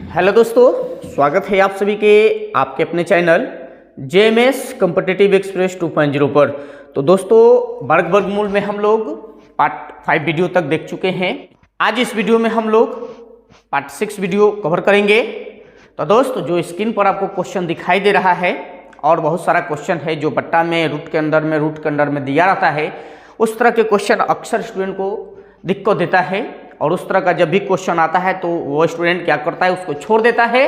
Hello दोस्तों, स्वागत है आप सभी के आपके अपने चैनल जेएमएस कॉम्पिटिटिव एक्सप्रेस 2.0 पर। तो दोस्तों, वर्गमूल में हम लोग पार्ट 5 वीडियो तक देख चुके हैं। आज इस वीडियो में हम लोग पार्ट 6 वीडियो कवर करेंगे। तो दोस्तों, जो स्क्रीन पर आपको क्वेश्चन दिखाई दे रहा है और बहुत सारा क्वेश्चन है जो बट्टा में रूट के अंदर में दिया रहता है, उस तरह के क्वेश्चन अक्सर स्टूडेंट को दिक्कत देता है। और उस तरह का जब भी क्वेश्चन आता है तो वो स्टूडेंट क्या करता है, उसको छोड़ देता है,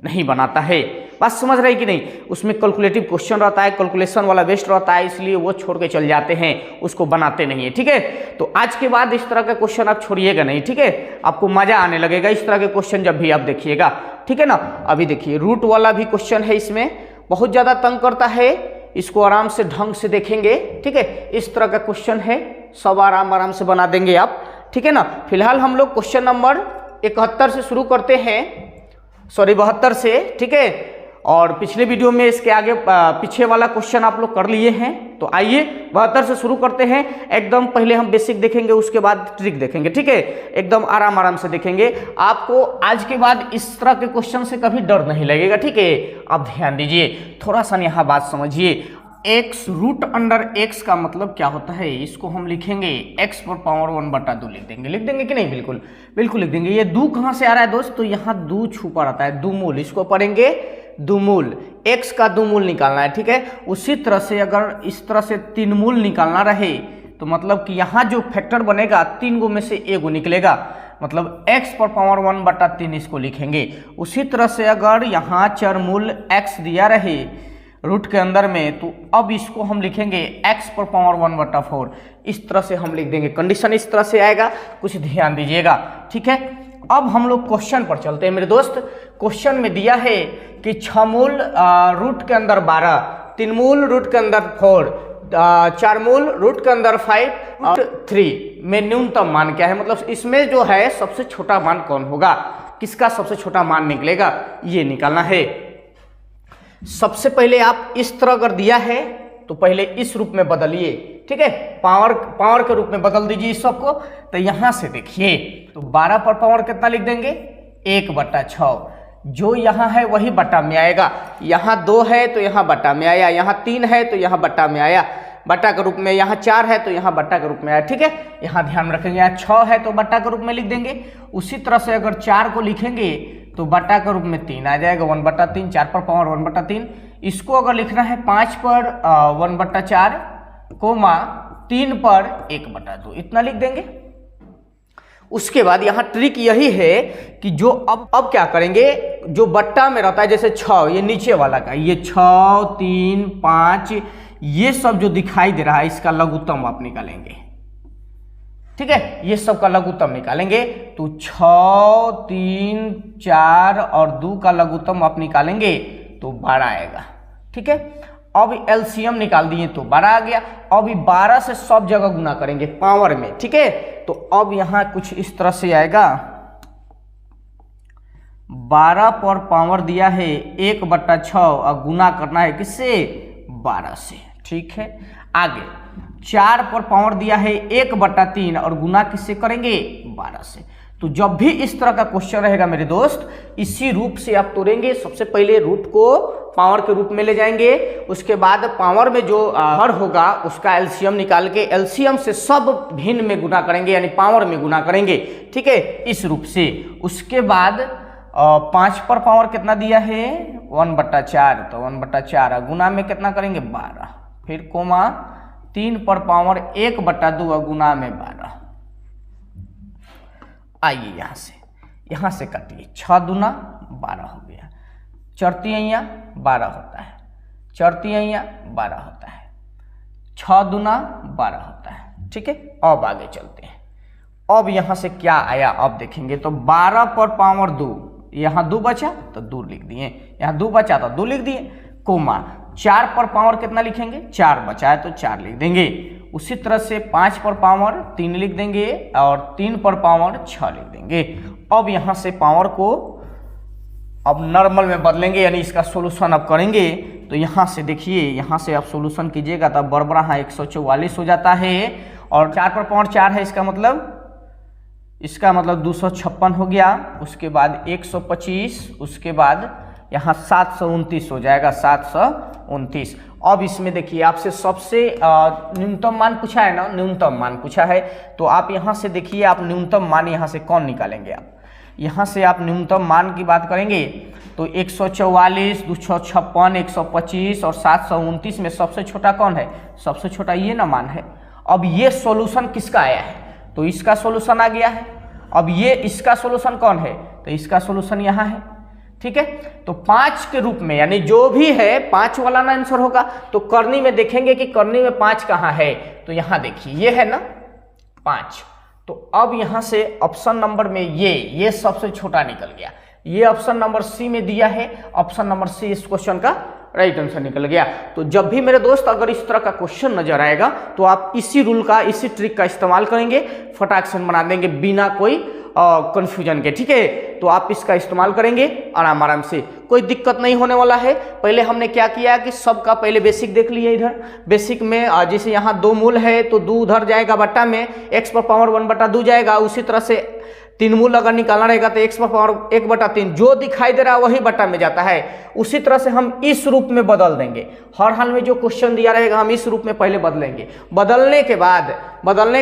नहीं बनाता है। बात समझ रहे कि नहीं? उसमें कैलकुलेटिव क्वेश्चन रहता है, कैलकुलेशन वाला बेस्ड रहता है, इसलिए वो छोड़ के चल जाते हैं, उसको बनाते नहीं है। ठीक है, तो आज के बाद इस तरह का क्वेश्चन आप छोड़िएगा नहीं। ठीक है, आपको मजा आने लगेगा इस तरह के क्वेश्चन जब भी आप देखिएगा। ठीक है ना। अभी देखिए, रूट वाला भी क्वेश्चन है, इसमें बहुत ज्यादा तंग करता है, इसको आराम से ढंग से देखेंगे। ठीक है, इस तरह का क्वेश्चन है, सब आराम से बना देंगे आप। ठीक है ना। फिलहाल हम लोग क्वेश्चन नंबर 71 से शुरू करते हैं, 72 से। ठीक है, और पिछले वीडियो में इसके आगे पीछे वाला क्वेश्चन आप लोग कर लिए हैं। तो आइए 72 से शुरू करते हैं। एकदम पहले हम बेसिक देखेंगे, उसके बाद ट्रिक देखेंगे। ठीक है, एकदम आराम से देखेंगे। आपको आज के बाद इस तरह के क्वेश्चन से कभी डर नहीं लगेगा। ठीक है, आप ध्यान दीजिए, थोड़ा सा यहाँ बात समझिए। x रूट अंडर x का मतलब क्या होता है, इसको हम लिखेंगे x पर पावर 1/2 लिख देंगे कि नहीं? बिल्कुल लिख देंगे। ये दू कहाँ से आ रहा है दोस्त? तो यहाँ दू छुपा रहता है, दुमूल, इसको पढ़ेंगे दुमूल। x का दुमूल निकालना है। ठीक है, उसी तरह से अगर इस तरह से 3 मूल निकालना रहे तो मतलब कि यहाँ जो फैक्टर बनेगा 3 गो में से एगो निकलेगा, मतलब x पर पावर 1/3 इसको लिखेंगे। उसी तरह से अगर यहाँ चरमूल x दिया रहे रूट के अंदर में, तो अब इसको हम लिखेंगे x पर पावर 1/4। इस तरह से हम लिख देंगे, कंडीशन इस तरह से आएगा, कुछ ध्यान दीजिएगा। ठीक है, अब हम लोग क्वेश्चन पर चलते हैं मेरे दोस्त। क्वेश्चन में दिया है कि 6 मूल रूट के अंदर 12, 3 मूल रूट के अंदर 4, 4 मूल रूट के अंदर 5 और 3 में न्यूनतम मान क्या है, मतलब इसमें जो है सबसे छोटा मान कौन होगा, किसका सबसे छोटा मान निकलेगा, ये निकालना है। सबसे पहले आप इस तरह अगर दिया है तो पहले इस रूप में बदलिए। ठीक है, पावर के रूप में बदल दीजिए इस सबको। तो यहां से देखिए, तो 12 पर पावर कितना लिख देंगे, 1/6। जो यहां है वही बट्टा में आएगा। यहां 2 है तो यहां बट्टा में आया, यहां 3 है तो यहां बट्टा में आया, बट्टा के रूप में। यहाँ 4 है तो यहाँ बट्टा के रूप में आया। ठीक है, यहाँ ध्यान रखेंगे। यहाँ 6 है तो बट्टा के रूप में लिख देंगे। उसी तरह से अगर 4 को लिखेंगे तो बट्टा के रूप में 3 आ जाएगा, 1/3। 4 पर पावर 1/3। इसको अगर लिखना है 5 पर 1/4 कोमा 3 पर 1/2, इतना लिख देंगे। उसके बाद यहाँ ट्रिक यही है कि जो अब क्या करेंगे, जो बट्टा में रहता है, जैसे 6, ये नीचे वाला का, ये 6, 3, 5, ये सब जो दिखाई दे रहा है इसका लघुत्तम आप निकालेंगे। ठीक है, ये सब का लघुत्तम निकालेंगे। तो 6, 3, 4 और 2 का लघुत्तम आप निकालेंगे तो 12 आएगा। ठीक है, अब एलसीएम निकाल दिए तो 12 आ गया। अब 12 से सब जगह गुना करेंगे पावर में। ठीक है, तो अब यहां कुछ इस तरह से आएगा, 12 पर पावर दिया है 1/6 और गुना करना है किससे, 12 से। ठीक है, आगे 4 पर पावर दिया है 1/3 और गुना किससे करेंगे, 12 से। तो जब भी इस तरह का क्वेश्चन रहेगा मेरे दोस्त, इसी रूप से आप तोड़ेंगे। सबसे पहले रूट को पावर के रूप में ले जाएंगे, उसके बाद पावर में जो हर होगा उसका एलसीएम निकाल के एलसीएम से सब भिन्न में गुना करेंगे, यानी पावर में गुना करेंगे। ठीक है, इस रूप से। उसके बाद 5 पर पावर कितना दिया है, 1/4, तो 1/4 गुना में कितना करेंगे, 12। फिर कोमा 3 पर पावर 1/2 गुना में 12। आइए यहां से काटिए, 6 दूना 12 हो गया, चरतिया 12 होता है, चरतिया 12 होता है, 6 दूना 12 होता है। ठीक है, अब आगे चलते हैं। अब यहां से क्या आया अब देखेंगे। तो 12 पर पावर 2, यहाँ 2 बचा तो 2 लिख दिए, यहाँ 2 बचा तो 2 लिख दिए, कोमा 4 पर पावर कितना लिखेंगे, 4 बचा है तो 4 लिख देंगे। उसी तरह से 5 पर पावर 3 लिख देंगे और 3 पर पावर 6 लिख देंगे। अब यहाँ से पावर को अब नॉर्मल में बदलेंगे, यानी इसका सोल्यूशन अब करेंगे। तो यहाँ से देखिए, यहाँ से आप सोल्यूशन कीजिएगा तब बराबर 144 हो जाता है। और 4 पर पावर 4 है, इसका मतलब इसका मतलब 256 हो गया, उसके बाद 125, उसके बाद यहाँ 729 हो जाएगा, 729। अब इसमें देखिए आपसे सबसे न्यूनतम मान पूछा है ना, न्यूनतम मान पूछा है, तो आप यहाँ से देखिए आप न्यूनतम मान यहाँ से कौन निकालेंगे। आप यहाँ से आप न्यूनतम मान की बात करेंगे तो 144, 256, 125 और 729 में सबसे छोटा कौन है, सबसे छोटा ये ना मान है। अब ये सॉल्यूशन किसका आया है, तो इसका सॉल्यूशन आ गया है। अब ये इसका सॉल्यूशन कौन है, तो इसका सॉल्यूशन यहाँ है, ठीक है। तो 5 के रूप में, यानी जो भी है 5 वाला ना आंसर होगा। तो करनी में देखेंगे कि करनी में 5 कहाँ है, तो यहाँ देखिए ये है ना 5। तो अब यहाँ से ऑप्शन नंबर में ये सबसे छोटा निकल गया। ये ऑप्शन नंबर सी में दिया है, ऑप्शन नंबर सी इस क्वेश्चन का राइट आंसर निकल गया। तो जब भी मेरे दोस्त अगर इस तरह का क्वेश्चन नजर आएगा तो आप इसी रूल का, इसी ट्रिक का इस्तेमाल करेंगे, फटाक से बना देंगे बिना कोई कंफ्यूजन के, ठीक है। तो आप इसका इस्तेमाल करेंगे आराम से, कोई दिक्कत नहीं होने वाला है। पहले हमने क्या किया कि सबका पहले बेसिक देख लिया। इधर बेसिक में जैसे यहाँ 2 मूल है तो 2 उधर जाएगा बट्टा में, x पर पावर 1/2 जाएगा। उसी तरह से 3 मूल अगर निकालना रहेगा तो x पर पावर 1/3 जो दिखाई दे रहा है वही बट्टा में जाता है। उसी तरह से हम इस रूप में बदल देंगे। हर हाल में जो क्वेश्चन दिया रहेगा हम इस रूप में पहले बदलेंगे। बदलने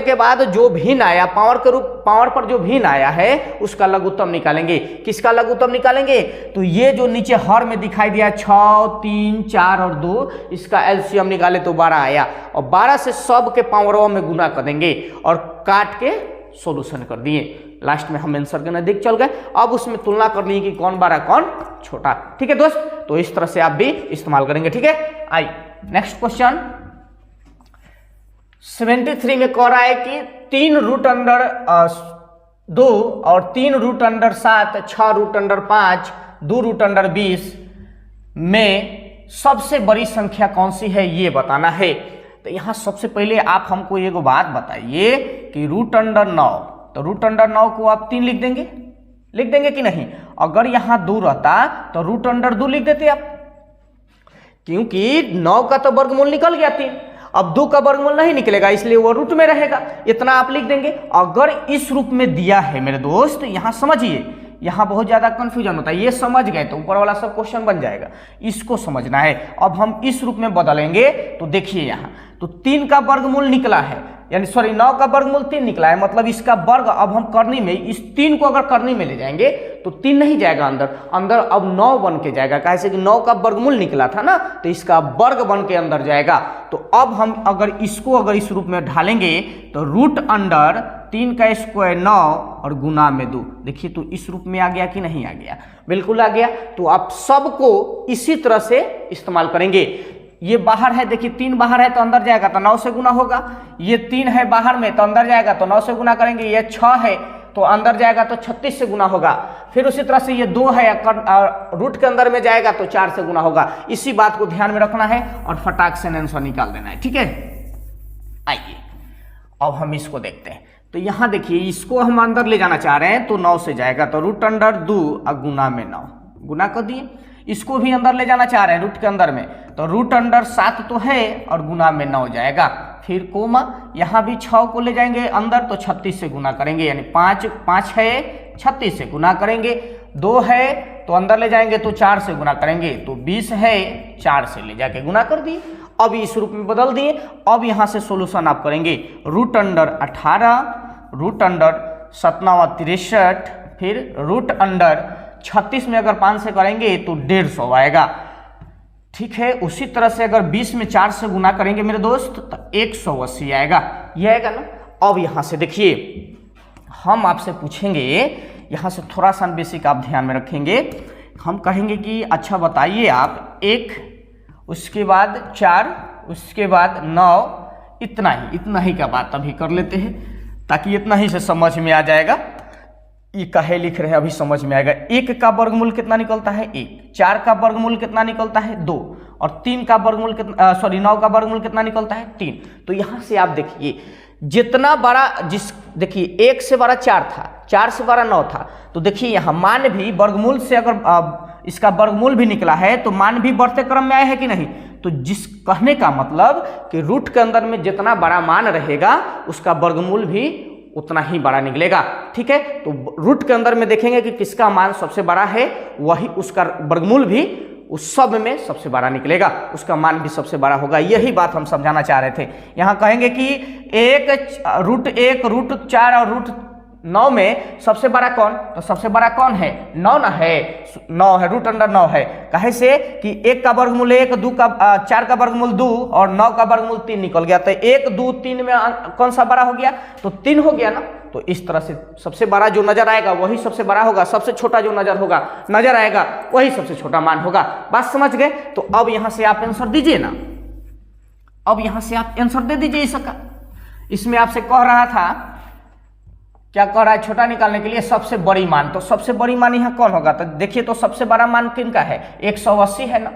के बाद जो भिन्न आया, पावर पर जो भिन्न आया है उसका लघुत्तम निकालेंगे। किसका लघुत्तम निकालेंगे, तो ये जो नीचे हर में दिखाई दिया 6, 3, 4 और 2, इसका एलसीएम निकाले तो 12 आया। और 12 से सब के पावरों में गुना कर देंगे और काट के सॉल्यूशन कर दिए। लास्ट में हम आंसर के नजदीक चल गए। अब उसमें तुलना कर ली कि कौन बड़ा कौन छोटा, ठीक है दोस्त। तो इस तरह से आप भी इस्तेमाल करेंगे, ठीक है। आइए नेक्स्ट क्वेश्चन 73 में कह रहा है कि 3 रूट अंडर 2 और 3 root under 7, 6 root under 5, 2 root under 20 में सबसे बड़ी संख्या कौन सी है ये बताना है। तो यहां सबसे पहले आप हमको एक बात बताइए कि रूट अंडर 9, तो रूट अंडर 9 को आप 3 लिख देंगे कि नहीं। अगर यहां 2 रहता तो रूट अंडर 2 लिख देते आप, क्योंकि 9 का तो वर्गमूल निकल गया 3, अब 2 का वर्गमूल नहीं निकलेगा, इसलिए वो रूट में रहेगा। इतना आप लिख देंगे। अगर इस रूप में दिया है मेरे दोस्त, यहां समझिए, यहां बहुत ज्यादा कंफ्यूजन होता है। ये समझ गए तो ऊपर वाला सब क्वेश्चन बन जाएगा, इसको समझना है। अब हम इस रूप में बदलेंगे तो देखिए यहां तो 3 का वर्गमूल निकला है, यानी 9 का वर्गमूल 3 निकला है, मतलब इसका वर्ग अब हम करनी में इस 3 को अगर करनी में ले जाएंगे तो 3 नहीं जाएगा अंदर अब 9 बन के जाएगा। कैसे कि 9 का वर्गमूल निकला था ना, तो इसका वर्ग बन के अंदर जाएगा। तो अब हम अगर इसको इस रूप में ढालेंगे तो रूट अंडर 3 का स्क्वायर 9 और गुना में 2, देखिए तो इस रूप में आ गया कि नहीं आ गया, बिल्कुल आ गया। तो आप सबको इसी तरह से इस्तेमाल करेंगे। ये बाहर है, देखिए 3 बाहर है तो अंदर जाएगा तो 9 से गुना होगा। ये 3 है बाहर में तो अंदर जाएगा तो 9 से गुना करेंगे। ये 6 है तो अंदर जाएगा तो 36 से गुना होगा। फिर उसी तरह से ये 2 है रूट के अंदर में जाएगा तो 4 से गुना होगा। इसी बात को ध्यान में रखना है और फटाक से आंसर निकाल देना है, ठीक है। आइए अब हम इसको देखते हैं। तो यहां देखिए इसको हम अंदर ले जाना चाह रहे हैं तो 9 से जाएगा तो रूट अंडर 2 और गुना में 9, गुना कर दिए। इसको भी अंदर ले जाना चाह रहे हैं रूट के अंदर में, तो रूट अंडर 7 तो है और गुना में 9 जाएगा। फिर कोमा यहाँ भी 6 को ले जाएंगे अंदर तो 36 से गुना करेंगे, यानी 5 है 36 से गुना करेंगे। 2 है तो अंदर ले जाएंगे तो 4 से गुना करेंगे, तो 20 है 4 से ले जाके गुना कर दिए। अब इस रूप में बदल दिए। अब यहाँ से सोल्यूशन आप करेंगे रूट अंडर 18, रूट अंडर 7 63, फिर रूट अंडर 36 में अगर 5 से करेंगे तो 150 आएगा, ठीक है। उसी तरह से अगर 20 में 4 से गुना करेंगे मेरे दोस्त तो 180 आएगा, ये आएगा ना। अब यहाँ से देखिए हम आपसे पूछेंगे, यहाँ से थोड़ा सा बेसिक आप ध्यान में रखेंगे। हम कहेंगे कि अच्छा बताइए आप 1, उसके बाद 4, उसके बाद 9, इतना ही का बात अभी कर लेते हैं ताकि इतना ही से समझ में आ जाएगा। ये काहे लिख रहे हैं अभी समझ में आएगा। 1 का वर्गमूल कितना निकलता है 1, 4 का वर्गमूल कितना निकलता है 2 और 3 का वर्गमूल कितना 9 का वर्गमूल कितना निकलता है 3। तो यहाँ से आप देखिए जितना बड़ा देखिए 1 से बड़ा 4 था, 4 से बड़ा 9 था, तो देखिए यहाँ मान भी वर्गमूल से अगर इसका वर्गमूल भी निकला है तो मान भी बढ़ते क्रम में आए है कि नहीं। तो जिस कहने का मतलब कि रूट के अंदर में जितना बड़ा मान रहेगा उसका वर्गमूल भी उतना ही बड़ा निकलेगा। ठीक है, तो रूट के अंदर में देखेंगे कि किसका मान सबसे बड़ा है, वही उसका वर्गमूल भी उस सब में सबसे बड़ा निकलेगा, उसका मान भी सबसे बड़ा होगा। यही बात हम समझाना चाह रहे थे। यहाँ कहेंगे कि रूट 4 और रूट 9 में सबसे बड़ा कौन, तो सबसे बड़ा कौन है, 9 ना है, 9 है, रूट अंडर 9 है। कहे से कि 1 का वर्गमूल 1, 4 का वर्गमूल 2 और 9 का वर्गमूल 3 निकल गया। तो 1, 2, 3 में कौन सा बड़ा हो गया, तो 3 हो गया ना। तो इस तरह से सबसे बड़ा जो नजर आएगा वही सबसे बड़ा होगा, सबसे छोटा जो नजर आएगा वही सबसे छोटा मान होगा। बात समझ गए। तो अब यहां से आप आंसर दीजिए ना, अब यहां से आप आंसर दे दीजिए इसका। इसमें आपसे कह रहा था, क्या कह रहा है, छोटा निकालने के लिए सबसे बड़ी मान। तो सबसे बड़ी मान यहाँ कौन होगा, तो देखिए तो सबसे बड़ा मान किनका है, 180 है ना।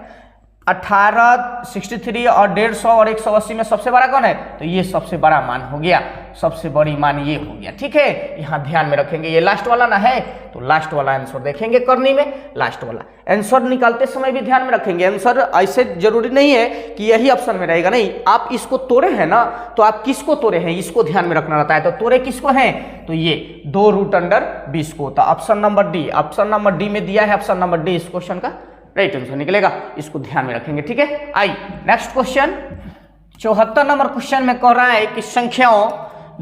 18, 63 और 150 और 180 में सबसे बड़ा कौन है, तो ये सबसे बड़ा मान हो गया, सबसे बड़ी मान ये हो गया। ठीक है, यहाँ ध्यान में रखेंगे, ये लास्ट वाला ना है, तो लास्ट वाला आंसर देखेंगे करनी में, लास्ट वाला आंसर निकालते समय भी ध्यान में रखेंगे। आंसर ऐसे जरूरी नहीं है कि यही ऑप्शन में रहेगा, नहीं, आप इसको तोड़े हैं ना, तो आप किसको तोड़े हैं इसको ध्यान में रखना रहता है। तो तोड़े किसको हैं, तो ये 2 रूट अंडर 20 को। तो ऑप्शन नंबर डी में दिया है, ऑप्शन नंबर डी इस क्वेश्चन का राइट आंसर निकलेगा, इसको ध्यान में रखेंगे। ठीक है, आई नेक्स्ट क्वेश्चन 74 नंबर क्वेश्चन में कह रहा है कि संख्याओं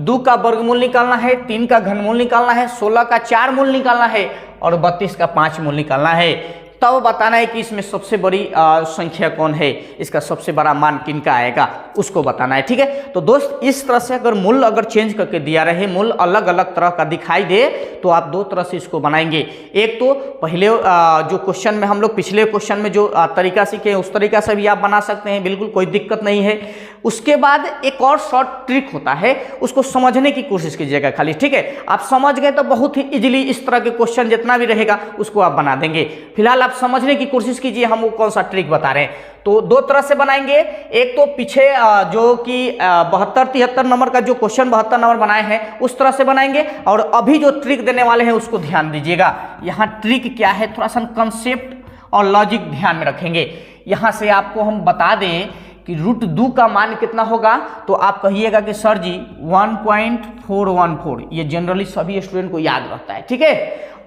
2 का वर्गमूल निकालना है, 3 का घनमूल निकालना है, 16 का 4 मूल निकालना है और 32 का 5 मूल निकालना है। तब बताना है कि इसमें सबसे बड़ी संख्या कौन है, इसका सबसे बड़ा मान किनका आएगा, उसको बताना है। ठीक है, तो दोस्त इस तरह से अगर मूल अगर चेंज करके दिया रहे, मूल अलग अलग तरह का दिखाई दे, तो आप 2 तरह से इसको बनाएंगे। एक तो पहले जो क्वेश्चन में हम लोग पिछले क्वेश्चन में जो तरीका सीखे उस तरीका से भी आप बना सकते हैं, बिल्कुल कोई दिक्कत नहीं है। उसके बाद एक और शॉर्ट ट्रिक होता है, उसको समझने की कोशिश कीजिएगा खाली। ठीक है, आप समझ गए तो बहुत ही इजीली इस तरह के क्वेश्चन जितना भी रहेगा उसको आप बना देंगे। फिलहाल आप समझने की कोशिश कीजिए हम वो कौन सा ट्रिक बता रहे हैं। तो 2 तरह से बनाएंगे, एक तो पीछे जो कि 72-73 नंबर का जो क्वेश्चन 72 नंबर बनाए हैं उस तरह से बनाएंगे, और अभी जो ट्रिक देने वाले हैं उसको ध्यान दीजिएगा। यहाँ ट्रिक क्या है, थोड़ा सा कंसेप्ट और लॉजिक ध्यान में रखेंगे। यहाँ से आपको हम बता दें कि रूट 2 का मान कितना होगा, तो आप कहिएगा कि सर जी 1.414, ये जनरली सभी स्टूडेंट को याद रहता है। ठीक है,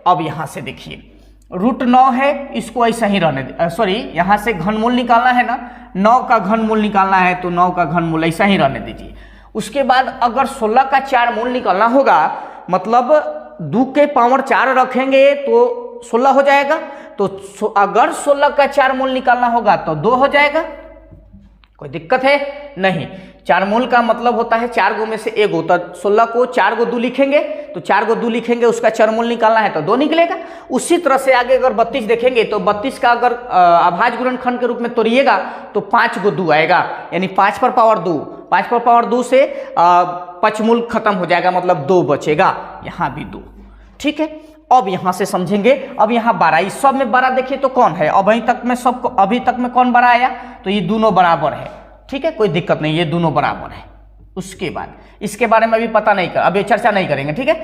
अब यहाँ से देखिए रूट 9 है, इसको ऐसा ही रहने दे, सॉरी यहाँ से घनमूल निकालना है ना, 9 का घनमूल निकालना है, तो 9 का घनमूल ऐसा ही रहने दीजिए। उसके बाद अगर 16 का 4 मूल निकालना होगा, मतलब 2 के पावर 4 रखेंगे तो 16 हो जाएगा। तो अगर 16 का 4 मूल निकालना होगा तो 2 हो जाएगा, कोई दिक्कत है नहीं। 4 मूल का मतलब होता है 4 गो में से 1 गो, तो 16 को 4 गो 2 लिखेंगे, तो 4 गो 2 लिखेंगे, उसका 4 मूल निकालना है तो 2 निकलेगा। उसी तरह से आगे अगर 32 देखेंगे तो 32 का अगर अभाज्य गुणनखंड के रूप में तोड़िएगा तो 5 गो 2 आएगा, यानी 5 पर पावर 2, 5 पर पावर 2 से 5 मूल खत्म हो जाएगा, मतलब 2 बचेगा, यहाँ भी 2। ठीक है, अब यहां से समझेंगे। अब यहाँ 12, इस सब में बड़ा देखिए तो कौन है, अभी तक में कौन बड़ा आया, तो ये दोनों बराबर है। ठीक है, कोई दिक्कत नहीं, ये दोनों बराबर है। उसके बाद इसके बारे में अभी पता नहीं कर, अभी चर्चा नहीं करेंगे। ठीक है,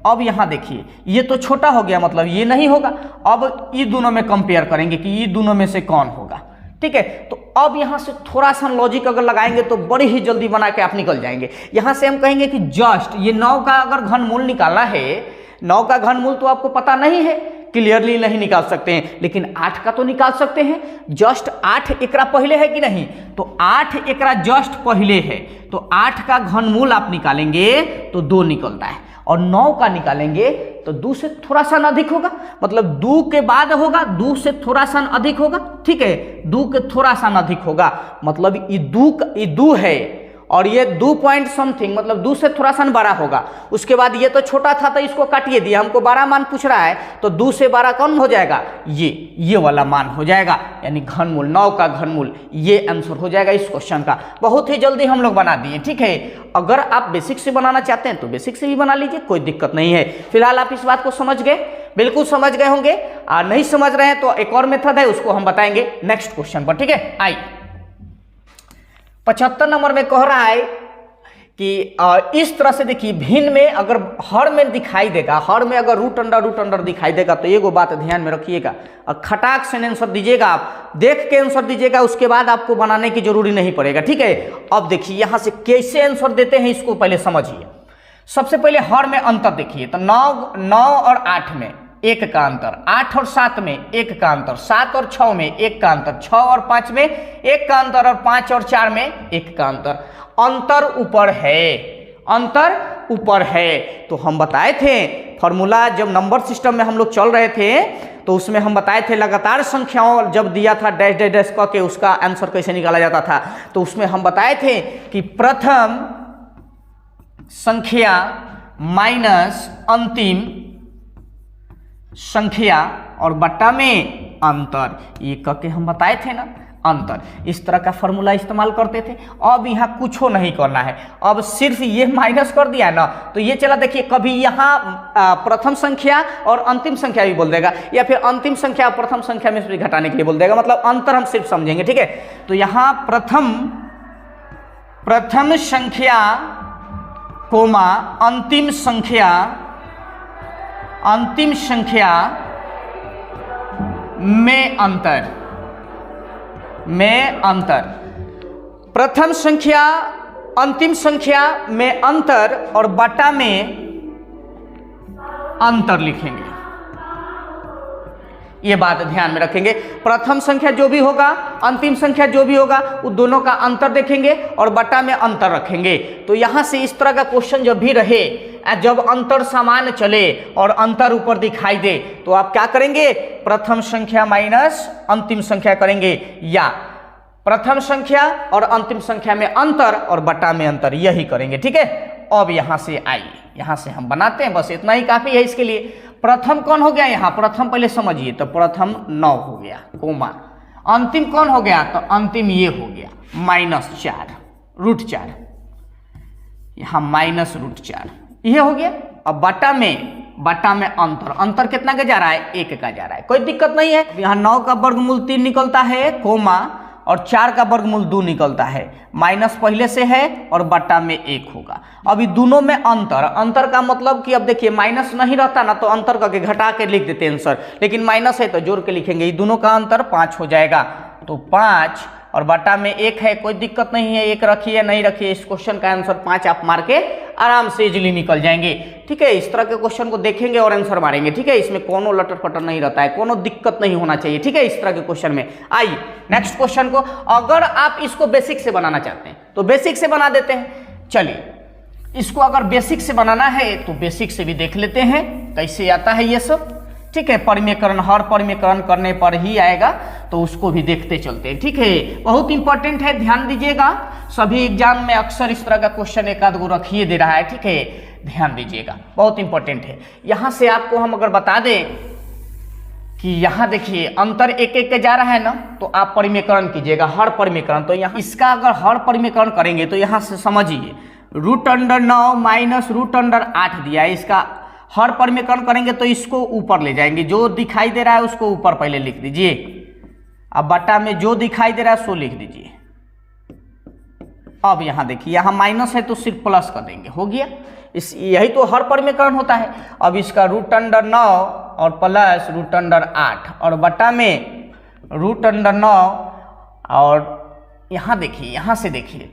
अब यहाँ देखिए ये तो छोटा हो गया, मतलब ये नहीं होगा। अब ये दोनों में कंपेयर करेंगे कि ये दोनों में से कौन होगा। ठीक है, तो अब यहाँ से थोड़ा सा लॉजिक अगर लगाएंगे तो बड़ी ही जल्दी बना के आप निकल जाएंगे। यहाँ से हम कहेंगे कि जस्ट ये 9 का अगर घनमूल निकालना है, 9 का घनमूल तो आपको पता नहीं है, क्लियरली नहीं निकाल सकते हैं, लेकिन 8 का तो निकाल सकते हैं। जस्ट 8 एकरा पहले है कि नहीं, तो 8 एकरा जस्ट पहले है, तो 8 का घनमूल आप निकालेंगे तो 2 निकलता है, और 9 का निकालेंगे तो 2 से थोड़ा सा अधिक होगा, मतलब 2 के बाद होगा, 2 से थोड़ा सा अधिक होगा। ठीक है, 2 के थोड़ा सा अधिक होगा, मतलब ये 2 है, और ये 2 पॉइंट समथिंग, मतलब 2 से थोड़ा सा बड़ा होगा। उसके बाद ये तो छोटा था तो इसको काटिए दिया, हमको 12 मान पूछ रहा है, तो 2 से 12 कौन हो जाएगा, ये वाला मान हो जाएगा, यानी घनमूल 9 का घनमूल, ये आंसर हो जाएगा इस क्वेश्चन का। बहुत ही जल्दी हम लोग बना दिए। ठीक है, अगर आप बेसिक से बनाना चाहते हैं तो बेसिक से भी बना लीजिए, कोई दिक्कत नहीं है। फिलहाल आप इस बात को समझ गए, बिल्कुल समझ गए होंगे। और नहीं समझ रहे हैं तो एक और मेथड है, उसको हम बताएंगे नेक्स्ट क्वेश्चन पर। ठीक है, आई 75 नंबर में कह रहा है कि इस तरह से देखिए, भिन्न में अगर हर में दिखाई देगा, हर में अगर रूट अंडर दिखाई देगा, तो एगो बात ध्यान में रखिएगा, और खटाक से आंसर दीजिएगा, आप देख के आंसर दीजिएगा, उसके बाद आपको बनाने की जरूरी नहीं पड़ेगा। ठीक है, अब देखिए यहाँ से कैसे आंसर देते हैं इसको पहले समझिए। सबसे पहले हर में अंतर देखिए, तो 9 और 8 में 1 का अंतर, 8 और 7 में 1 का अंतर, 7 और 6 में 1 का अंतर, 6 और 5 में 1 का अंतर और 5 और 4 में 1 का अंतर। अंतर ऊपर है, अंतर ऊपर है। तो हम बताए थे फॉर्मूला, जब नंबर सिस्टम में हम लोग चल रहे थे तो उसमें हम बताए थे लगातार संख्याओं जब दिया था डैश डैश डैश करके उसका आंसर कैसे निकाला जाता था। तो उसमें हम बताए थे कि प्रथम संख्या माइनस अंतिम संख्या और बट्टा में अंतर, ये करके हम बताए थे ना अंतर। इस तरह का फॉर्मूला इस्तेमाल करते थे। अब यहाँ कुछ नहीं करना है, अब सिर्फ ये माइनस कर दिया ना, तो ये चला देखिए, कभी यहाँ प्रथम संख्या और अंतिम संख्या भी बोल देगा, या फिर अंतिम संख्या और प्रथम संख्या में से घटाने के लिए बोल देगा, मतलब अंतर हम सिर्फ समझेंगे, ठीक है। तो यहाँ प्रथम संख्या कोमा अंतिम संख्या में अंतर, प्रथम संख्या अंतिम संख्या में अंतर और बटा में अंतर लिखेंगे। ये बात ध्यान में रखेंगे, प्रथम संख्या जो भी होगा अंतिम संख्या जो भी होगा उन दोनों का अंतर देखेंगे और बटा में अंतर रखेंगे। तो यहां से इस तरह का क्वेश्चन जब भी रहे, जब अंतर समान चले और अंतर ऊपर दिखाई दे, तो आप क्या करेंगे, प्रथम संख्या माइनस अंतिम संख्या करेंगे, या प्रथम संख्या और अंतिम संख्या में अंतर और बटा में अंतर, यही करेंगे, ठीक है। अब यहां से आइए, यहां से हम बनाते हैं, बस इतना ही काफी है इसके लिए। प्रथम कौन हो गया, यहाँ प्रथम पहले समझिए, तो प्रथम 9 हो गया कोमा, अंतिम कौन हो गया, तो अंतिम ये हो गया -4 √4, यहाँ -√4 ये हो गया। अब बटा में अंतर कितना का जा रहा है, 1 का जा रहा है, कोई दिक्कत नहीं है। यहाँ 9 का वर्गमूल 3 निकलता है कोमा, और 4 का वर्गमूल 2 निकलता है, माइनस पहले से है और बटा में 1 होगा। अभी दोनों में अंतर का मतलब कि अब देखिए माइनस नहीं रहता ना तो अंतर करके घटा के लिख देते आंसर, लेकिन माइनस है तो जोड़ के लिखेंगे। ये दोनों का अंतर 5 हो जाएगा, तो 5 और बटा में 1 है, कोई दिक्कत नहीं है, 1 रखिए नहीं रखिए, इस क्वेश्चन का आंसर 5 आप मार के आराम से इजीली निकल जाएंगे, ठीक है। इस तरह के क्वेश्चन को देखेंगे और आंसर मारेंगे, ठीक है। इसमें कोनो लटर फटर नहीं रहता है, कोनो दिक्कत नहीं होना चाहिए, ठीक है। इस तरह के क्वेश्चन में आइए नेक्स्ट क्वेश्चन को, अगर आप इसको बेसिक से बनाना चाहते हैं तो बेसिक से बना देते हैं। चलिए, इसको अगर बेसिक से बनाना है तो बेसिक से भी देख लेते हैं कैसे आता है ये सब, ठीक है। परिमेयकरण, हर परिमेयकरण करने पर ही आएगा, तो उसको भी देखते चलते हैं, ठीक है। बहुत इंपॉर्टेंट है, ध्यान दीजिएगा, सभी एग्जाम में अक्सर इस तरह का क्वेश्चन एक आध गो रखिए दे रहा है, ठीक है, ध्यान दीजिएगा, बहुत इंपॉर्टेंट है। यहां से आपको हम अगर बता दें कि यहां देखिए अंतर 1 के जा रहा है ना, तो आप परिमेयकरण कीजिएगा, हर परिमेयकरण। तो यहाँ इसका अगर हर परिमेयकरण करेंगे तो यहां से समझिए, √9 माइनस √8 दिया है, इसका हर परिमेयकरण करेंगे तो इसको ऊपर ले जाएंगे, जो दिखाई दे रहा है उसको ऊपर पहले लिख दीजिए, अब बटा में जो दिखाई दे रहा है सो लिख दीजिए। अब यहां देखिए, यहां माइनस है तो सिर्फ प्लस कर देंगे, हो गया। यही तो हर परिमेयकरण होता है। अब इसका √9 और प्लस √8 और बटा में √9, और यहां देखिए, यहां से देखिए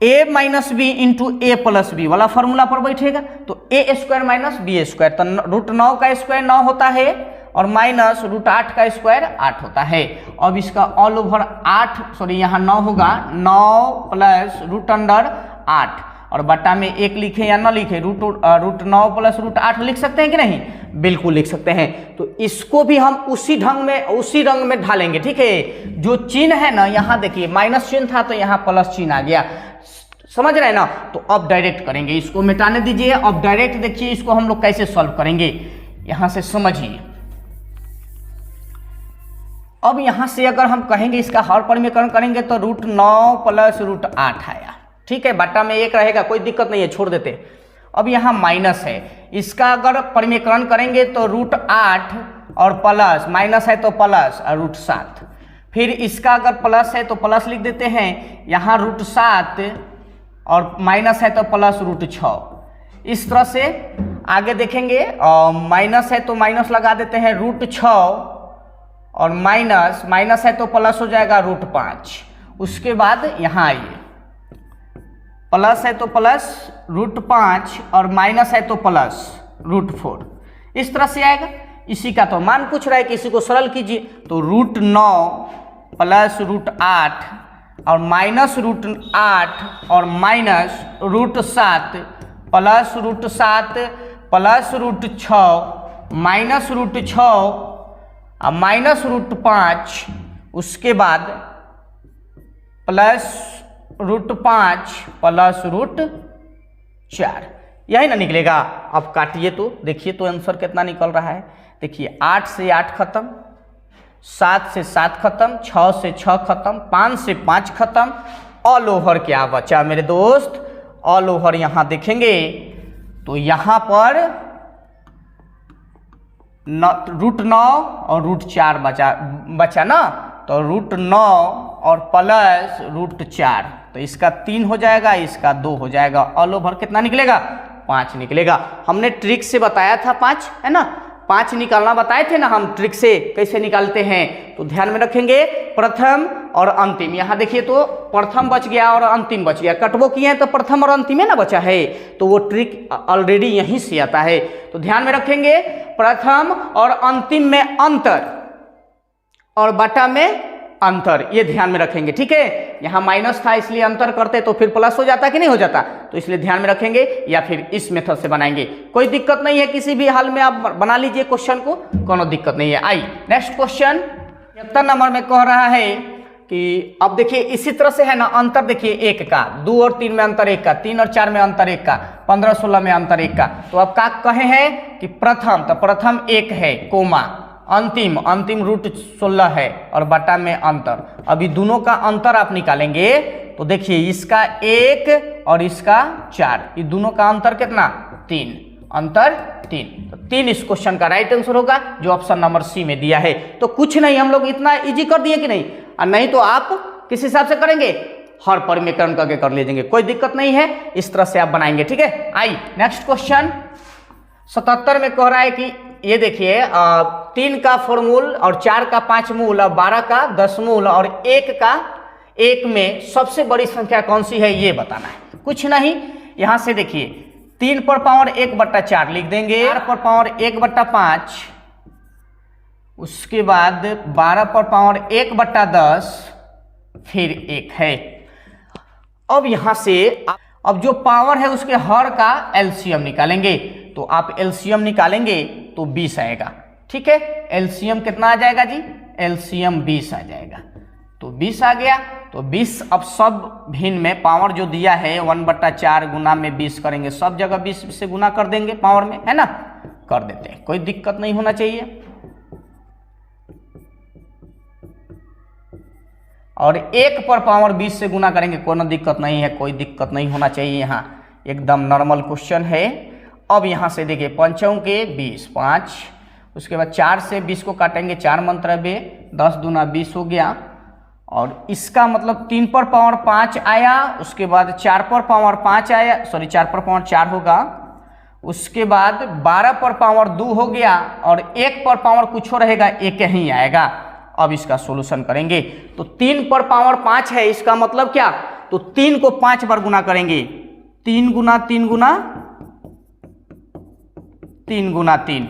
a minus B into A plus B वाला फॉर्मूला पर बैठेगा, तो a² माइनस b², तो √9 का स्क्वायर 9 होता है और माइनस √8 का स्क्वायर 8 होता है। अब इसका ऑल ओवर 8, सॉरी यहाँ 9 होगा, 9 प्लस √8 और बटा में 1 लिखे या ना लिखे, √9 प्लस √8 लिख सकते हैं कि नहीं, बिल्कुल लिख सकते हैं। तो इसको भी हम उसी रंग में ढालेंगे, ठीक है। जो चिन्ह है ना, यहाँ देखिए माइनस चिन्ह था तो यहाँ प्लस चिन्ह आ गया, समझ रहे हैं ना। तो अब डायरेक्ट करेंगे, इसको मिटाने दीजिए। अब डायरेक्ट देखिए इसको हम लोग कैसे सॉल्व करेंगे, यहां से समझिए। अब यहां से अगर हम कहेंगे इसका हर परिमेयकरण करेंगे तो √9 प्लस √8 आया, ठीक है। बटा में 1 रहेगा, कोई दिक्कत नहीं है, छोड़ देते। अब यहाँ माइनस है, इसका अगर परिमेयकरण करेंगे तो √8 और प्लस, माइनस है तो प्लस और √7, फिर इसका अगर प्लस है तो प्लस लिख देते हैं, यहाँ √7 और माइनस है तो प्लस √6। इस तरह से आगे देखेंगे, माइनस है तो माइनस लगा देते हैं √6 और माइनस है तो प्लस हो जाएगा √5। उसके बाद यहाँ आइए, प्लस है तो प्लस √5 और माइनस है तो प्लस √4, इस तरह से आएगा। इसी का तो मान पूछ रहा है कि इसी को सरल कीजिए, तो √9 प्लस √8 और माइनस √8 और माइनस √7 प्लस √7 प्लस √6 माइनस √6 और माइनस √5, उसके बाद प्लस √5 प्लस √4, यही ना निकलेगा। अब काटिए तो देखिए तो आंसर कितना निकल रहा है। देखिए 8 से 8 खत्म, 7 से 7 खत्म, 6 से 6 खत्म, 5 से 5 खत्म। ऑल ओवर क्या बचा मेरे दोस्त? ऑल ओवर यहाँ देखेंगे तो यहाँ पर √9 और √4 बचा ना, तो √9 और प्लस √4, तो इसका 3 हो जाएगा, इसका 2 हो जाएगा। ऑल ओवर कितना निकलेगा? 5 निकलेगा। हमने ट्रिक से बताया था 5, है ना, 5 निकालना बताए थे ना हम ट्रिक से कैसे निकालते हैं। तो ध्यान में रखेंगे प्रथम और अंतिम। यहाँ देखिए तो प्रथम बच गया और अंतिम बच गया, कटबो किए हैं तो प्रथम और अंतिम है ना बचा है, तो वो ट्रिक ऑलरेडी यहीं से आता है। तो ध्यान में रखेंगे प्रथम और अंतिम में अंतर और बटा में अंतर, ये ध्यान में रखेंगे, ठीक है। यहाँ माइनस था इसलिए अंतर करते तो फिर प्लस हो जाता कि नहीं हो जाता, तो इसलिए ध्यान में रखेंगे, या फिर इस मेथड से बनाएंगे, कोई दिक्कत नहीं है। किसी भी हाल में आप बना लीजिए क्वेश्चन को, कोनो दिक्कत नहीं है। आई नेक्स्ट क्वेश्चन 73 नंबर में कह रहा है कि अब देखिए इसी तरह से है ना, अंतर देखिए 1 का, 2 और 3 में अंतर 1 का, 3 और 4 में अंतर 1 का, 15 16 में अंतर 1 का। तो अब क्या कहे हैं कि प्रथम, तो प्रथम 1 है कोमा, अंतिम √16 है और बटा में अंतर। अभी दोनों का अंतर आप निकालेंगे तो देखिए इसका 1 और इसका 4, ये दोनों का अंतर कितना? 3, अंतर 3। तो 3 इस क्वेश्चन का राइट आंसर होगा जो ऑप्शन नंबर सी में दिया है। तो कुछ नहीं, हम लोग इतना इजी कर दिए कि नहीं, और नहीं तो आप किस हिसाब से करेंगे, हर परिमीकरण करके कर लीजिएंगे, कोई दिक्कत नहीं है। इस तरह से आप बनाएंगे, ठीक है। आई नेक्स्ट क्वेश्चन 77 में कह रहा है कि ये देखिए 3 का 4 मूल और 4 का 5 मूल और 12 का 10 मूल और 1 का 1 में सबसे बड़ी संख्या कौन सी है ये बताना है। कुछ नहीं, यहां से देखिए 3 पर पावर 1/4 लिख देंगे, 4 पर पावर 1/5, उसके बाद 12 पर पावर 1/10, फिर 1 है। अब यहां से अब जो पावर है उसके हर का एलसीएम निकालेंगे, तो आप एलसीएम निकालेंगे तो 20 आएगा, ठीक है। एलसीएम कितना आ जाएगा जी? एलसीएम 20 आ जाएगा, तो 20 आ गया। तो 20 अब सब भिन्न में पावर जो दिया है 1/4 गुना में 20 करेंगे, सब जगह 20 से गुना कर देंगे पावर में, है ना, कर देते हैं, कोई दिक्कत नहीं होना चाहिए। और 1 पर पावर 20 से गुना करेंगे, कोई दिक्कत नहीं है, कोई दिक्कत नहीं होना चाहिए, यहाँ एकदम नॉर्मल क्वेश्चन है। अब यहाँ से देखिए 5 के 20, 5, उसके बाद 4 से 20 को काटेंगे, 4 मंत्रव्य, 10 दूना 20 हो गया। और इसका मतलब 3 पर पावर 5 आया, उसके बाद 4 पर पावर 5 आया, सॉरी 4 पर पावर 4 होगा, उसके बाद 12 पर पावर 2 हो गया, और 1 पर पावर कुछ हो रहेगा, 1 ही आएगा। अब इसका सोल्यूशन करेंगे तो 3 पर पावर 5 है, इसका मतलब क्या, तो 3 को 5 बार गुना करेंगे, 3 गुना 3 गुना 3 गुना 3,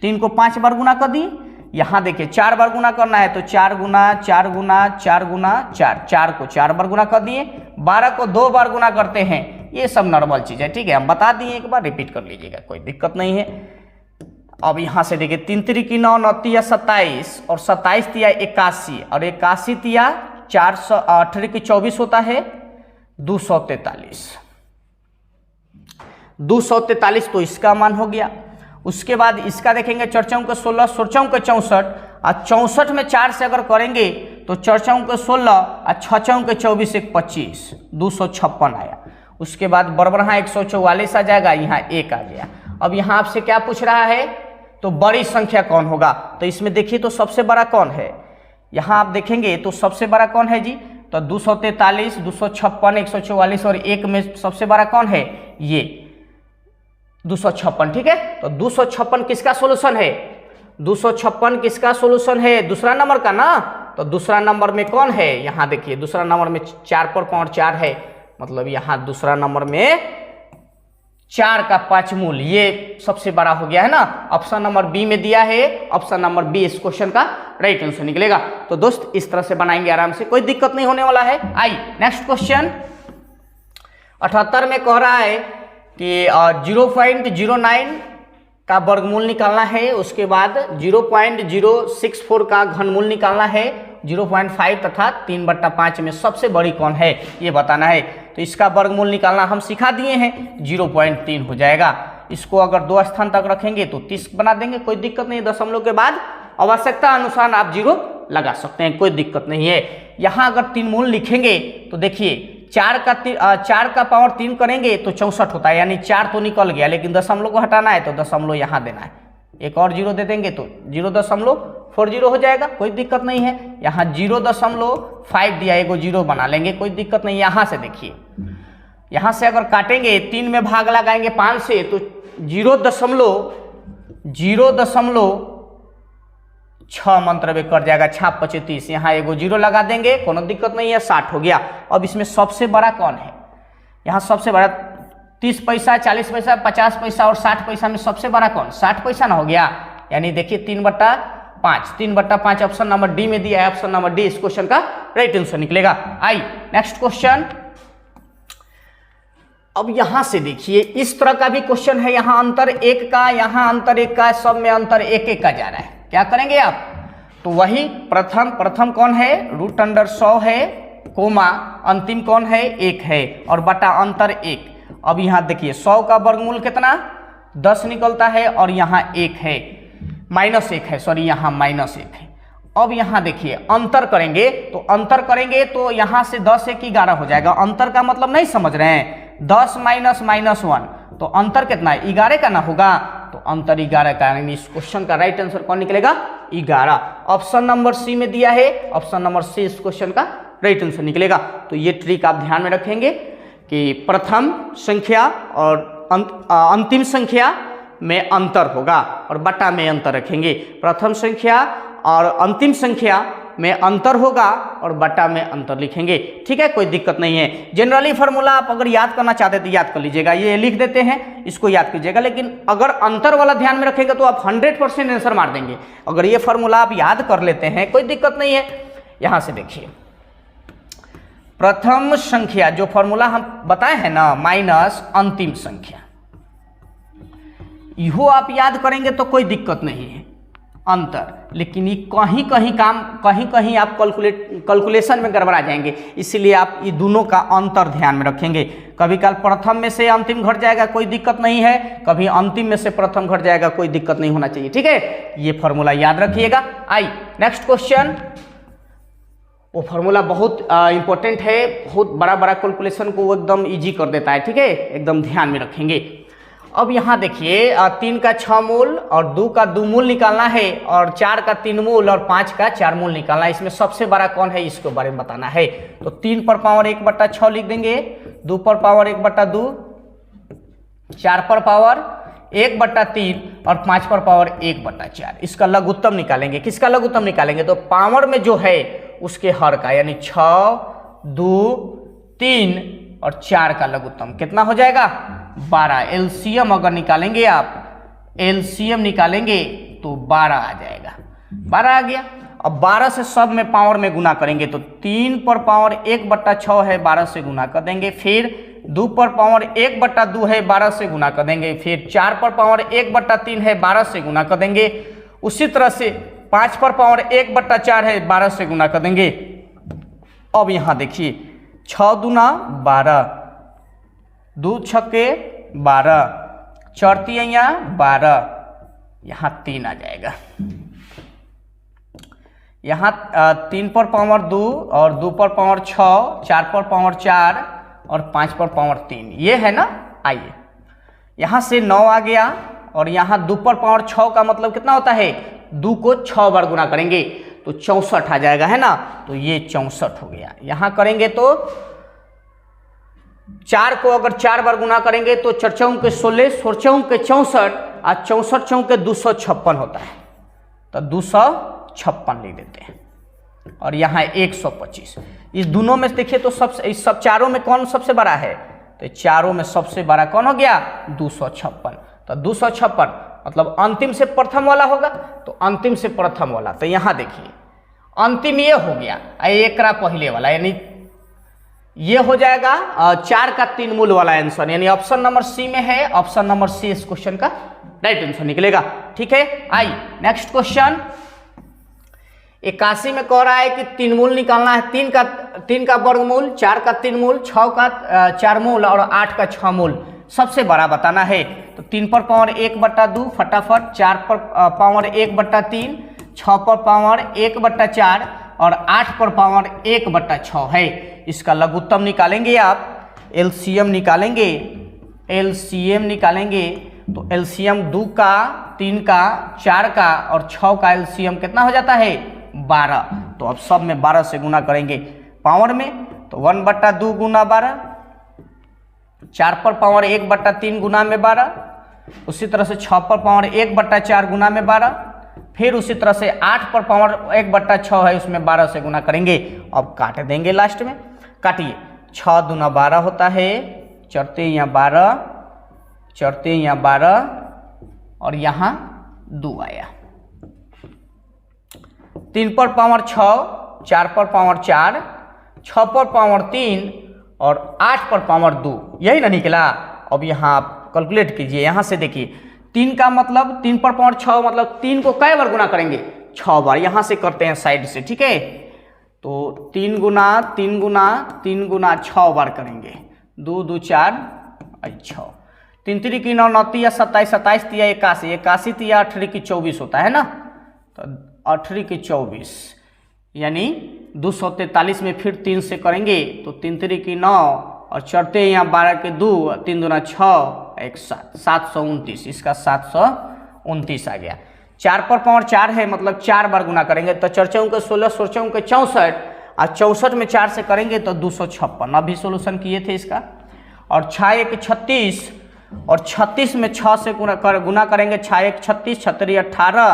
3 को 5 बार गुना कर दिए। यहाँ देखिए 4 बार गुना करना है, तो 4 गुना 4 गुना 4 गुना 4, 4 को 4 बार गुना कर दिए, 12 को 2 बार गुना करते हैं, ये सब नॉर्मल चीज़ है, ठीक है। हम बता दिए, एक बार रिपीट कर लीजिएगा, कोई दिक्कत नहीं है। अब यहाँ से देखिए 3 3 9 9 तिया 27 और 27 तिया 81 और 81 तिया 4 24 होता है 243, 243 तो इसका मान हो गया। उसके बाद इसका देखेंगे 4 चौके 16, 16 चौके 64, और 64 में 4 से अगर करेंगे तो 4 चौके 16 और 6 चौके 24 1 25, 256 आया। उसके बाद बराबर यहाँ 144 आ जाएगा, यहाँ 1 आ गया। अब यहाँ आपसे क्या पूछ रहा है, तो बड़ी संख्या कौन होगा, तो इसमें देखिए तो सबसे बड़ा कौन है, यहाँ आप देखेंगे तो सबसे बड़ा कौन है जी, तो 243, 256, 144 और 1 में सबसे बड़ा कौन है, ये 256, ठीक है। तो 256 किसका सोल्यूशन है, 256 किसका सोल्यूशन है, दूसरा नंबर का ना। तो दूसरा नंबर में कौन है, यहाँ देखिए दूसरा नंबर में 4 पर पावर 4 है, मतलब यहाँ दूसरा नंबर में 4 का 5 मूल, ये सबसे बड़ा हो गया है ना। ऑप्शन नंबर बी में दिया है, ऑप्शन नंबर बी इस क्वेश्चन का राइट आंसर निकलेगा। तो दोस्त इस तरह से बनाएंगे आराम से, कोई दिक्कत नहीं होने वाला है। आई नेक्स्ट क्वेश्चन 78 में कह रहा है कि 0.09 का वर्गमूल निकालना है, उसके बाद 0.064 का घनमूल निकालना है, 0.5 तथा 3/5 में सबसे बड़ी कौन है ये बताना है। तो इसका वर्गमूल निकालना हम सिखा दिए हैं, 0.3 हो जाएगा। इसको अगर 2 स्थान तक रखेंगे तो 30 बना देंगे, कोई दिक्कत नहीं। दशमलव के बाद आवश्यकता अनुसार आप 0 लगा सकते हैं, कोई दिक्कत नहीं है। यहाँ अगर 3 मूल लिखेंगे तो देखिए 4 का पावर 3 करेंगे तो 64 होता है, यानी 4 तो निकल गया, लेकिन दशमलव को हटाना है तो दशमलव यहाँ देना है। एक और 0 दे देंगे तो 0.40 हो जाएगा, कोई दिक्कत नहीं है। यहाँ 0.5 दिया, एगो 0 बना लेंगे, कोई दिक्कत नहीं। यहाँ से देखिए, यहाँ से अगर काटेंगे 3 में भाग लगाएंगे 5 से तो 0.6 मंत्र कर जाएगा, 6×5 = 30। यहाँ एगो 0 लगा देंगे, कोनो दिक्कत नहीं है, 60 हो गया। अब इसमें सबसे बड़ा कौन है? यहाँ सबसे बड़ा 30 पैसा, 40 पैसा, 50 पैसा और 60 पैसा में सबसे बड़ा कौन? 60 पैसा ना हो गया। यानी देखिए 3/5 ऑप्शन नंबर डी में दिया है, ऑप्शन नंबर डी इस क्वेश्चन का राइट आंसर निकलेगा। आई नेक्स्ट क्वेश्चन। अब यहां से देखिए इस तरह का भी क्वेश्चन है, यहां अंतर 1 का, यहां अंतर 1 का, सब में अंतर 1 का जा रहा है। क्या करेंगे आप? तो वही प्रथम कौन है? √100 है, कोमा अंतिम कौन है? 1 है, और बटा अंतर 1। अब यहाँ देखिए 100 का वर्गमूल कितना? 10 निकलता है, और यहाँ 1 है, -1 है, सॉरी यहाँ -1 है। अब यहाँ देखिए अंतर करेंगे तो यहाँ से 10 1 11 हो जाएगा। अंतर का मतलब नहीं समझ रहे हैं? 10 - -1 तो अंतर कितना है? 11 का ना होगा, तो अंतर 11 का, यानी इस क्वेश्चन का राइट आंसर कौन निकलेगा? 11। ऑप्शन नंबर सी में दिया है, ऑप्शन नंबर सी इस क्वेश्चन का राइट आंसर निकलेगा। तो ये ट्रिक आप ध्यान में रखेंगे कि प्रथम संख्या और अंतिम संख्या में अंतर होगा, और बटा में अंतर रखेंगे। प्रथम संख्या और अंतिम संख्या में अंतर होगा, और बटा में अंतर लिखेंगे। ठीक है, कोई दिक्कत नहीं है। जनरली फार्मूला आप अगर याद करना चाहते हैं तो याद कर लीजिएगा, ये लिख देते हैं, इसको याद कीजिएगा। लेकिन अगर अंतर वाला ध्यान में रखेंगे तो आप 100% आंसर मार देंगे। अगर ये फार्मूला आप याद कर लेते हैं कोई दिक्कत नहीं है। यहां से देखिए प्रथम संख्या, जो फॉर्मूला हम बताए हैं ना, माइनस अंतिम संख्या, इहो आप याद करेंगे तो कोई दिक्कत नहीं है अंतर। लेकिन ये कहीं आप कैलकुलेशन में गड़बड़ा जाएंगे, इसलिए आप ये दोनों का अंतर ध्यान में रखेंगे। कभी काल प्रथम में से अंतिम घट जाएगा, कोई दिक्कत नहीं है, कभी अंतिम में से प्रथम घट जाएगा, कोई दिक्कत नहीं होना चाहिए। ठीक है, ये फॉर्मूला याद रखिएगा। आई नेक्स्ट क्वेश्चन। वो फार्मूला बहुत इंपॉर्टेंट है, बहुत बड़ा कैलकुलेशन को वो एकदम इजी कर देता है। ठीक है, एकदम ध्यान में रखेंगे। अब यहाँ देखिए 3 का 6 मूल और 2 का 2 मूल निकालना है, और 4 का 3 मूल और 5 का 4 मूल निकालना है। इसमें सबसे बड़ा कौन है, इसके बारे में बताना है। तो 3 पर पावर 1/6 लिख देंगे, 2 पर पावर 1/2, 4 पर पावर 1/3 और 5 पर पावर 1/4। इसका लघुत्तम निकालेंगे। किसका लघुत्तम निकालेंगे? तो पावर में जो है उसके हर का, यानी 6, 2, 3 और 4 का लघुत्तम कितना हो जाएगा? 12। एलसीएम अगर निकालेंगे आप, एलसीएम निकालेंगे तो 12 आ जाएगा। 12 आ गया। अब 12 से सब में पावर में गुना करेंगे तो 3 पर पावर 1/6 है, 12 से गुना कर देंगे। फिर 2 पर पावर 1/2 है, 12 से गुना कर देंगे। फिर 4 पर पावर 1/3 है, 12 से गुना कर देंगे। उसी तरह से 5 पर पावर 1/4 है, 12 से गुना कर देंगे। अब यहाँ देखिए 6 दूना 12, 2 छक्के 12, 4 तिया 12, यहाँ 3 आ जाएगा। यहाँ 3 पर पावर 2 और 2 पर पावर 6, 4 पर पावर 4 और 5 पर पावर 3, ये है ना। आइए यहाँ से 9 आ गया, और यहाँ 2 पर पावर 6 का मतलब कितना होता है? 2 को 6 बार गुना करेंगे तो 64 आ जाएगा, है ना। तो ये 64 हो गया। यहाँ करेंगे तो 4 को अगर 4 बार गुना करेंगे तो 4 चौक के 16, 16 चौक के 64 और 64 चौक के 256 होता है। तो 256 लिख देते हैं। और यहाँ 125। इस दोनों में देखिए तो इस सब चारों में कौन सबसे बड़ा है, तो चारों में सबसे बड़ा कौन हो गया, 256। तो 256 मतलब अंतिम से प्रथम वाला होगा, तो अंतिम से प्रथम वाला, तो यहाँ देखिए अंतिम ये हो गया, एक पहले वाला, यानी ये हो जाएगा 4 का 3 मूल वाला आंसर, यानी ऑप्शन नंबर सी में है, ऑप्शन नंबर सी इस क्वेश्चन का राइट आंसर निकलेगा। ठीक है, आई नेक्स्ट क्वेश्चन 81 में कह रहा है कि 3 मूल निकालना है, 3 का वर्गमूल, 4 का 3 मूल, 6 का 4 मूल और 8 का 6 मूल सबसे बड़ा बताना है। तो 3 पर पावर 1/2 फटाफट, 4 पर पावर 1/3, 6 पर पावर 1/4 और 8 पर पावर 1/6 है। इसका लघुत्तम निकालेंगे आप, एलसीएम निकालेंगे, एलसीएम निकालेंगे तो एलसीएम 2 का, 3 का, 4 का और 6 का एलसीएम कितना हो जाता है, 12। तो अब सब में 12 से गुना करेंगे पावर में, तो 1/2 गुना 12, 4 पर पावर 1/3 गुना में 12, उसी तरह से 6 पर पावर 1/4 गुना में 12, फिर उसी तरह से 8 पर पावर 1/6 है, उसमें 12 से गुना करेंगे। अब काट देंगे लास्ट में, काटिए, 6 दूना 12 होता है, चढ़ते यहाँ 12, चढ़ते यहाँ 12 और यहाँ 2 आया, 3 पर पावर 6, 4 पर पावर 4, 6 पर पावर 3 और 8 पर पावर 2, यही ना निकला। अब यहाँ आप कैलकुलेट कीजिए, यहाँ से देखिए 3 का मतलब 3 पर पावर 6 मतलब 3 को कई बार गुना करेंगे, 6 बार। यहाँ से करते हैं साइड से, ठीक है, तो 3 गुना 3 गुना 3 गुना 6 बार करेंगे, 2 2 4 6, 3 3 की 9 9 तिया 27, 27 तिया 81, 81 तिया 8 की 24 होता है ना, तो 8 की 24 यानी 243 में फिर 3 से करेंगे तो 3 3 की 9 और चढ़ते यहाँ 12 के 2, 3 दूना 6, 1 7, 729, इसका 729 आ गया। 4 पर पावर 4 है मतलब 4 बार गुना करेंगे, तो 4 के 16, 16 के 64 और 64 में 4 से करेंगे तो 256, अभी सोल्यूशन किए थे इसका। और 6 1 36 और 36 में 6 से गुना करेंगे, 6 1 36, 36 18,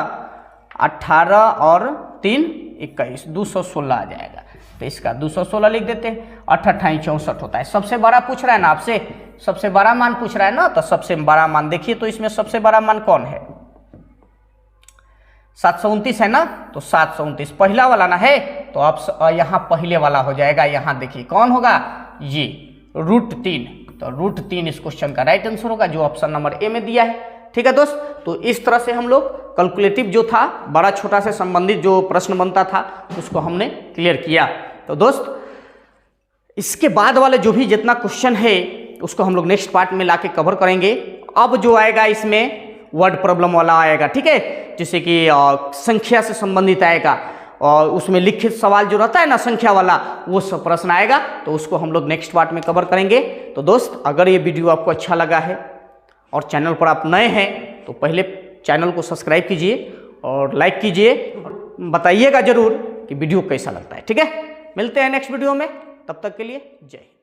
18 और 3 21, 216 आ जाएगा। तो इसका 216 लिख देते हैं, 8 8 64 होता है। सबसे बड़ा पूछ रहा है ना आपसे, सबसे बड़ा मान पूछ रहा है ना, तो सबसे बड़ा मान देखिए, तो इसमें सबसे बड़ा मान कौन है, 729 है ना, तो 729 पहला वाला ना है, तो अब यहाँ पहले वाला हो जाएगा। यहाँ देखिए कौन होगा, ये √3, तो √3 इस क्वेश्चन का राइट आंसर होगा, जो ऑप्शन नंबर ए में दिया है। ठीक है दोस्त, तो इस तरह से हम लोग कैलकुलेटिव जो था बड़ा छोटा से संबंधित जो प्रश्न बनता था उसको हमने क्लियर किया। तो दोस्त इसके बाद वाले जो भी जितना क्वेश्चन है उसको हम लोग नेक्स्ट पार्ट में लाके कवर करेंगे। अब जो आएगा इसमें वर्ड प्रॉब्लम वाला आएगा, ठीक है, जैसे कि संख्या से संबंधित आएगा और उसमें लिखित सवाल जो रहता है ना संख्या वाला, वो सब प्रश्न आएगा, तो उसको हम लोग नेक्स्ट पार्ट में कवर करेंगे। तो दोस्त अगर ये वीडियो आपको अच्छा लगा है और चैनल पर आप नए हैं तो पहले चैनल को सब्सक्राइब कीजिए और लाइक कीजिए और बताइएगा जरूर कि वीडियो कैसा लगता है। ठीक है, मिलते हैं नेक्स्ट वीडियो में, तब तक के लिए जय हिंद।